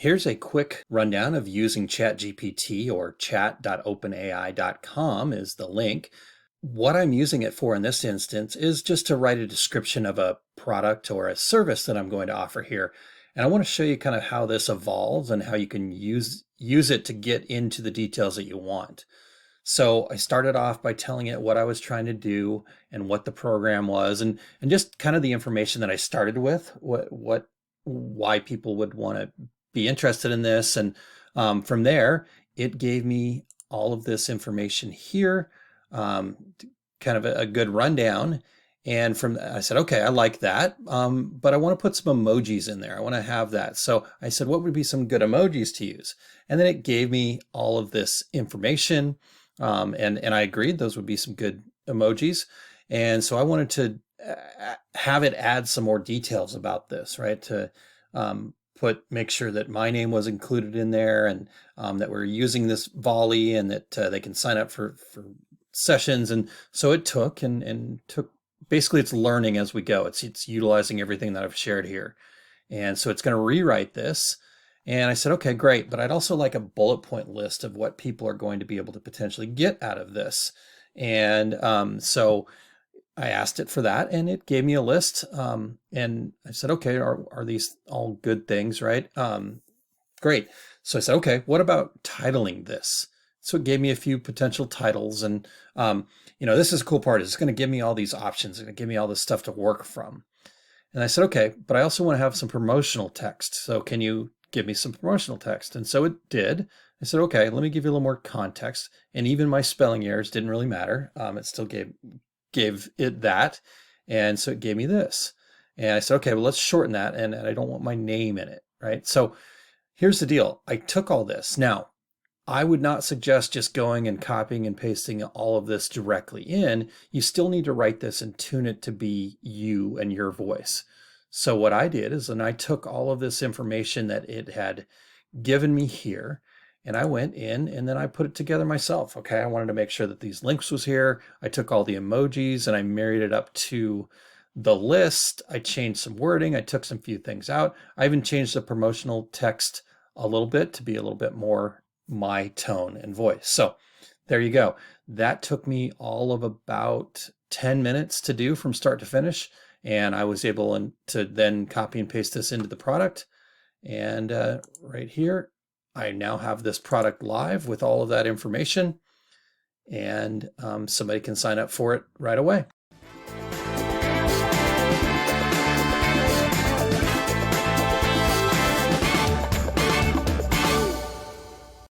Here's a quick rundown of using ChatGPT, or chat.openai.com is the link. What I'm using it for in this instance is just to write a description of a product or a service that I'm going to offer here. And I want to show you kind of how this evolves and how you can use it to get into the details that you want. So I started off by telling it what I was trying to do and what the program was, and just kind of the information that I started with, why people would want to be interested in this. And from there, it gave me all of this information here, kind of a good rundown. And I said, okay, I like that, but I want to put some emojis in there. I want to have that. So I said, what would be some good emojis to use? And then it gave me all of this information. And I agreed those would be some good emojis. And so I wanted to have it add some more details about this, right? To make sure that my name was included in there, and that we're using this volley, and that they can sign up for sessions. And so it took and took, basically it's learning as we go. It's utilizing everything that I've shared here. And so it's going to rewrite this. And I said, okay, great. But I'd also like a bullet point list of what people are going to be able to potentially get out of this. And so I asked it for that, and it gave me a list. And I said, okay, are these all good things, right? Great. So I said, okay, what about titling this? So it gave me a few potential titles. And, this is a cool part. It's going to give me all these options. It's going to give me all this stuff to work from. And I said, okay, but I also want to have some promotional text. So can you give me some promotional text? And so it did. I said, okay, let me give you a little more context. And even my spelling errors didn't really matter. It still gave it that. And so it gave me this. And I said, okay, well, let's shorten that. And I don't want my name in it, right? So here's the deal. I took all this. Now, I would not suggest just going and copying and pasting all of this directly in. You still need to write this and tune it to be you and your voice. So what I did is, and I took all of this information that it had given me here, and I went in and then I put it together myself. Okay, I wanted to make sure that these links was here. I took all the emojis and I married it up to the list. I changed some wording. I took some few things out. I even changed the promotional text a little bit to be a little bit more my tone and voice. So there you go. That took me all of about 10 minutes to do from start to finish. And I was able to then copy and paste this into the product. And right here, I now have this product live with all of that information, and somebody can sign up for it right away.